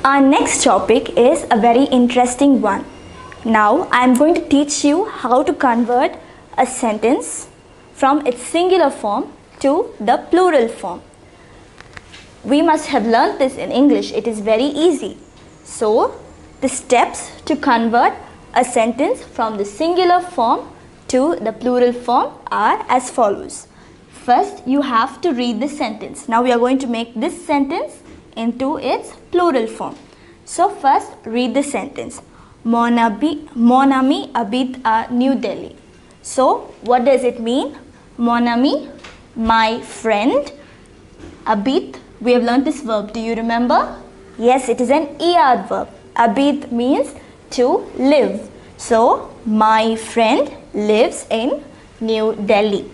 Our next topic is a very interesting one. Now I am going to teach you how to convert a sentence from its singular form to the plural form. We must have learned this in English. It is very easy. So, the steps to convert a sentence from the singular form to the plural form are as follows. First, you have to read the sentence. Now, we are going to make this sentence into its plural form. So, first, read the sentence. Mon ami habite à New Delhi. So, what does it mean? Mon ami, my friend. Habite, we have learned this verb. Do you remember? Yes, it is an ER verb. Habite means to live. So, my friend lives in New Delhi.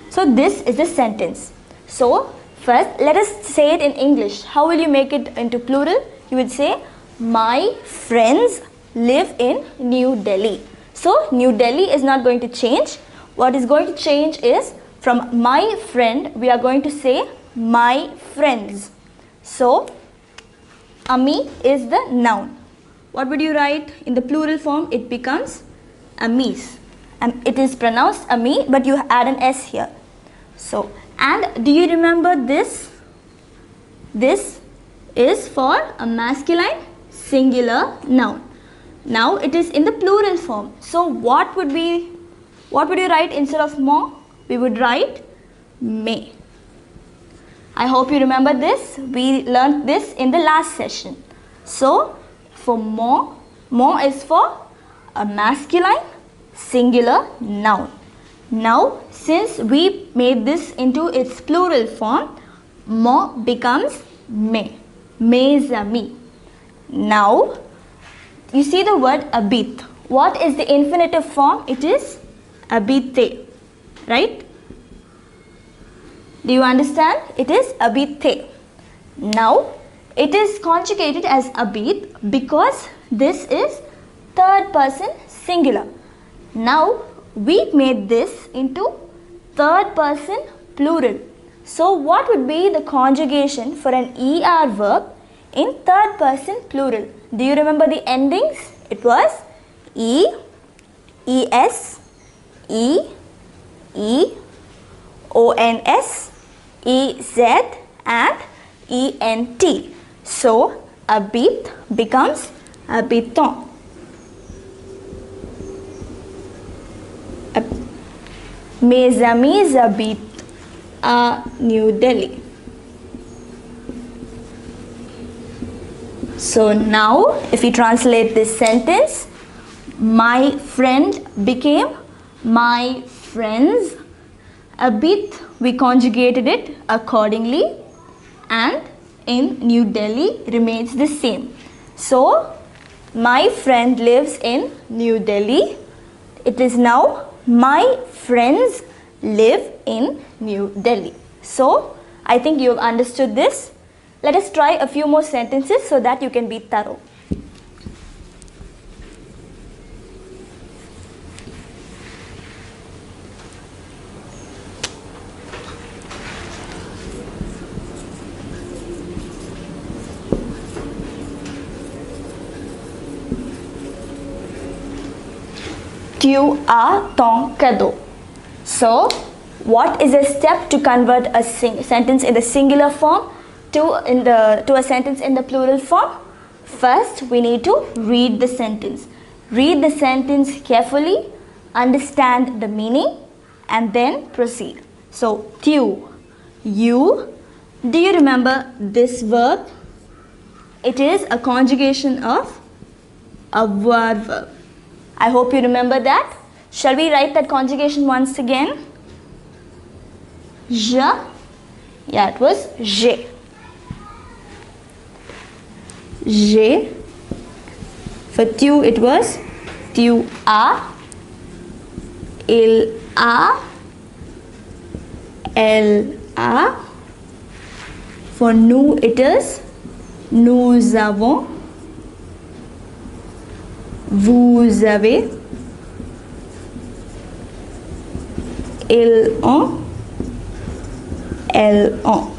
So, this is the sentence. So, first, let us say it in English. How will you make it into plural? You would say, my friends live in New Delhi. So, New Delhi is not going to change. What is going to change is, from my friend, we are going to say, my friends. So, ami is the noun. What would you write in the plural form? It becomes amis. And it is pronounced ami, but you add an s here. So, and do you remember this? This is for a masculine singular noun. Now it is in the plural form. So what would you write instead of mo? We would write may. I hope you remember this. We learned this in the last session. So for mo is for a masculine singular noun. Now since we made this into its plural form, mo becomes may. Mes amis. Now you see the word habite. What is the infinitive form? It is habite, right? Do you understand? It is habite. Now, it is conjugated as habite because this is third person singular. Now, we made this into third person plural. So, what would be the conjugation for an ER verb in third person plural? Do you remember the endings? It was E, ES, E, ONS, EZ and ENT. So, habite becomes habitant. Mes amis habitent à New Delhi. So now, if we translate this sentence, my friend became my friends. Habite, we conjugated it accordingly, and in New Delhi remains the same. So, my friend lives in New Delhi. It is now my friends live in New Delhi. So, I think you have understood this. Let us try a few more sentences so that you can be thorough. Tu as ton cadeau. So, what is a step to convert a sentence in the singular form to a sentence in the plural form? First, we need to read the sentence. Read the sentence carefully, understand the meaning, and then proceed. So, tu, you. Do you remember this verb? It is a conjugation of a verb. I hope you remember that. Shall we write that conjugation once again? Je. Yeah, it was j'ai. J'ai. For tu, it was tu as. Il a. Elle a. For nous, it is nous avons. Vous avez. Ils ont. Elles ont.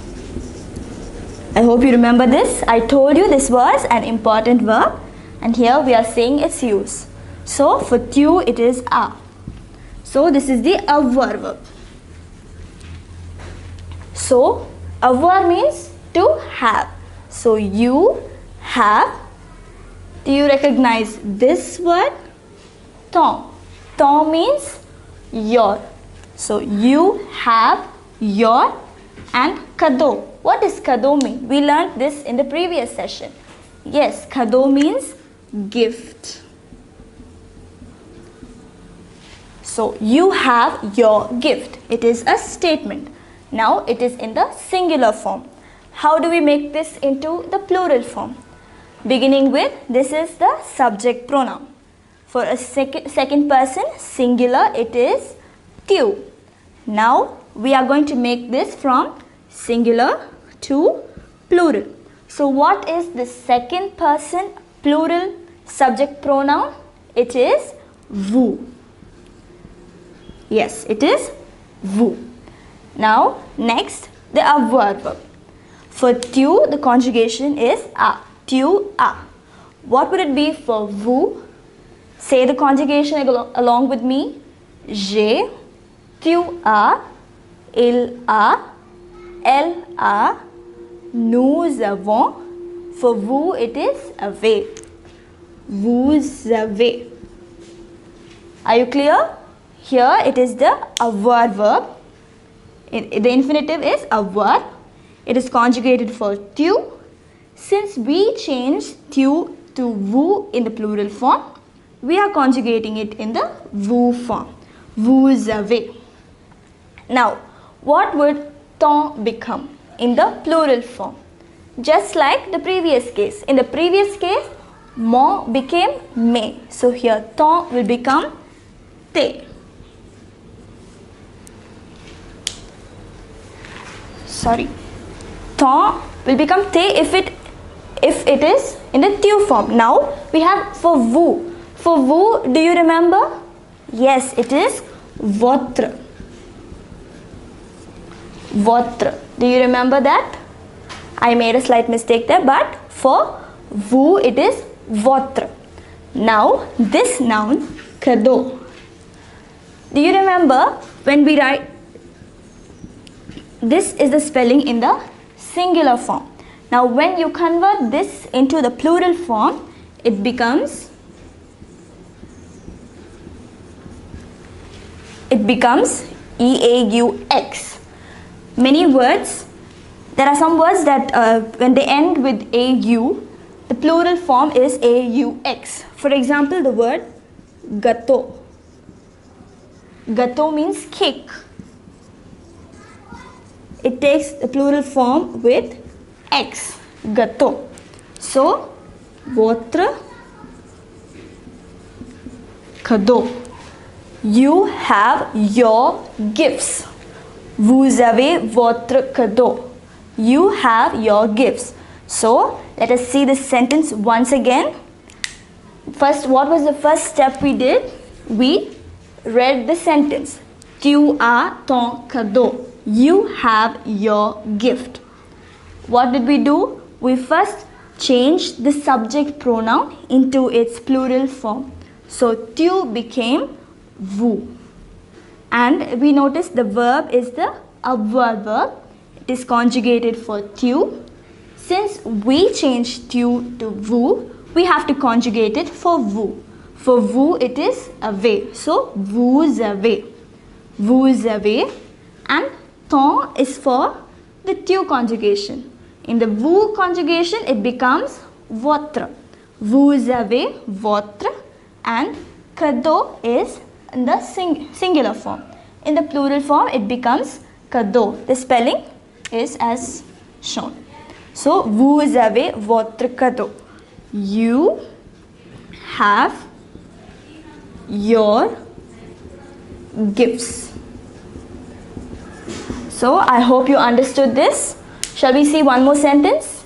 I hope you remember this. I told you this was an important verb, and here we are saying its use. So for tu it is a. So this is the avoir verb. So avoir means to have. So you have. Do you recognize this word? Ton. Ton means your. So you have your. And cadeau. What does cadeau mean? We learned this in the previous session. Yes, cadeau means gift. So you have your gift. It is a statement. Now it is in the singular form. How do we make this into the plural form? Beginning with, this is the subject pronoun. For a second person singular, it is tu. Now we are going to make this from singular to plural. So what is the second person plural subject pronoun? It is vous. Yes, it is vous. Now next, the avoir verb. For tu, the conjugation is a. Tu a. What would it be for vous? Say the conjugation along with me. J'ai, tu as, il a, elle a, nous avons. For vous it is avez. Vous avez. Are you clear? Here it is the avoir verb. The infinitive is avoir. It is conjugated for tu. Since we changed tu to vous in the plural form, we are conjugating it in the vous form. Vous avez. Now, what would ton become in the plural form? Just like the previous case. In the previous case, mon became mes. So here ton will become te. Sorry. Ton will become te if it is in the tu form. Now we have for vous. For vous, do you remember? Yes, it is votre. Votre. Do you remember that? I made a slight mistake there, but for vous it is votre. Now this noun, cadeau. Do you remember when we write, this is the spelling in the singular form. Now when you convert this into the plural form, it becomes EAUX. Many words, there are some words that when they end with AU, the plural form is AUX. For example, the word gâteau. Gâteau means cake. It takes the plural form with X, gâteau. So, votre cadeau. You have your gifts. Vous avez votre cadeau. You have your gifts. So, let us see this sentence once again. First, what was the first step we did? We read the sentence. Tu as ton cadeau. You have your gift. What did we do? We first changed the subject pronoun into its plural form. So, tu became vous. And we notice the verb is the avoir verb. It is conjugated for tu. Since we changed tu to vous, we have to conjugate it for vous. For vous it is avez. So vous avez. Vous avez. And ton is for the tu conjugation. In the vous conjugation it becomes votre. Vous avez votre. And cadeau is in the singular form. In the plural form it becomes cadeau. The spelling is as shown. So vous avez votre cadeau. You have your gifts. So I hope you understood this. Shall we see one more sentence?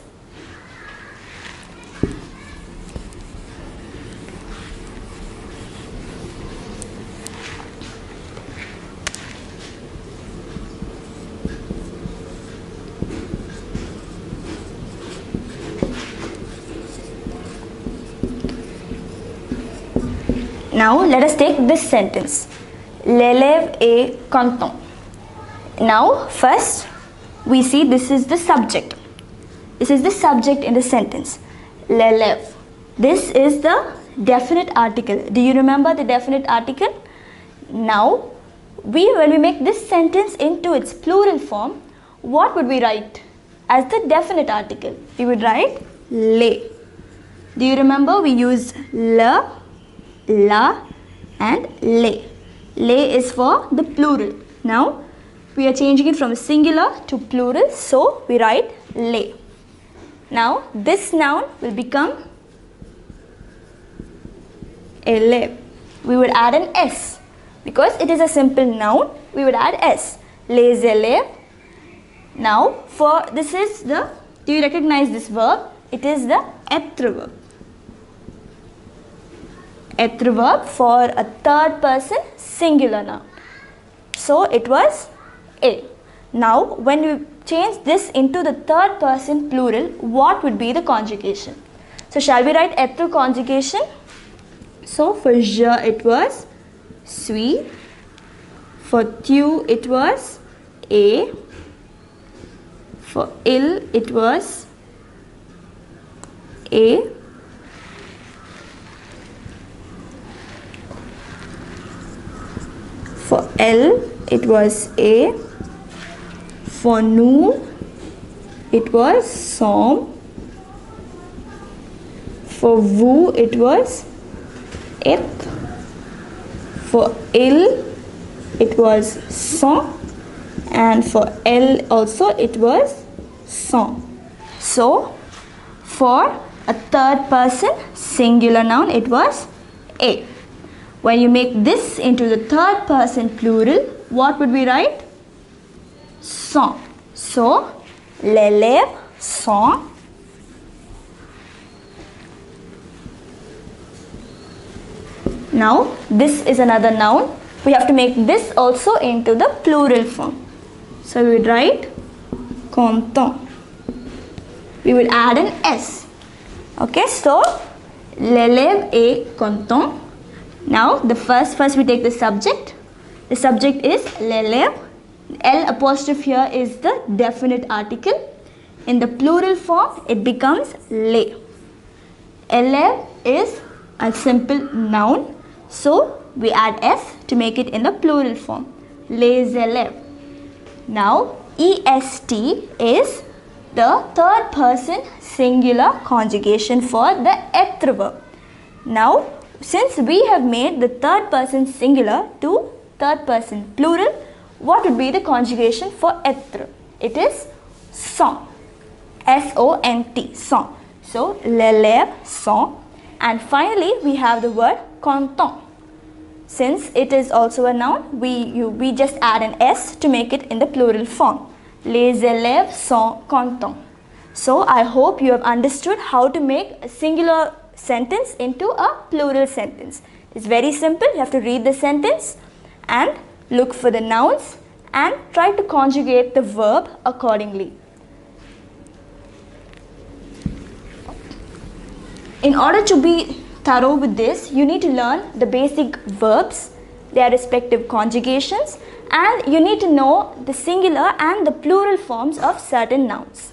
Now let us take this sentence. L'élève est content. Now first we see this is the subject. This is the subject in the sentence. L'élève. This is the definite article. Do you remember the definite article? Now when we make this sentence into its plural form, what would we write as the definite article? We would write les. Do you remember we used le, la and les. Les is for the plural. Now we are changing it from singular to plural, so we write les. Now this noun will become élève. We would add an S. Because it is a simple noun, we would add S. Les élèves. Now, do you recognize this verb? It is the être verb. Être verb for a third person singular noun. So, it was il. Now, when we change this into the third person plural, what would be the conjugation? So, shall we write être conjugation? So, for je it was suis. For tu it was a. For il it was a. For elle it was a. For nous it was som. For vous it was it. For il it was son, and for elle also it was son. So for a third person singular noun it was a. When you make this into the third person plural, what would we write? Son. So l'élève son. Now this is another noun. We have to make this also into the plural form. So we would write content. We would add an S. Okay, so l'élève est content. Now the first we take the subject. The subject is l'élève. L apostrophe here is the definite article. In the plural form it becomes les. Élève is a simple noun. So we add S to make it in the plural form. Les élèves. Now est is the third person singular conjugation for the être verb. Now since we have made the third person singular to third person plural, what would be the conjugation for être? It is sont. S-O-N-T. Sont. So l'élève sont. And finally we have the word content. Since it is also a noun, we just add an S to make it in the plural form. Les élèves sont contents. So I hope you have understood how to make a singular sentence into a plural sentence. It's very simple. You have to read the sentence and look for the nouns and try to conjugate the verb accordingly. In order to be thorough with this, you need to learn the basic verbs, their respective conjugations, and you need to know the singular and the plural forms of certain nouns.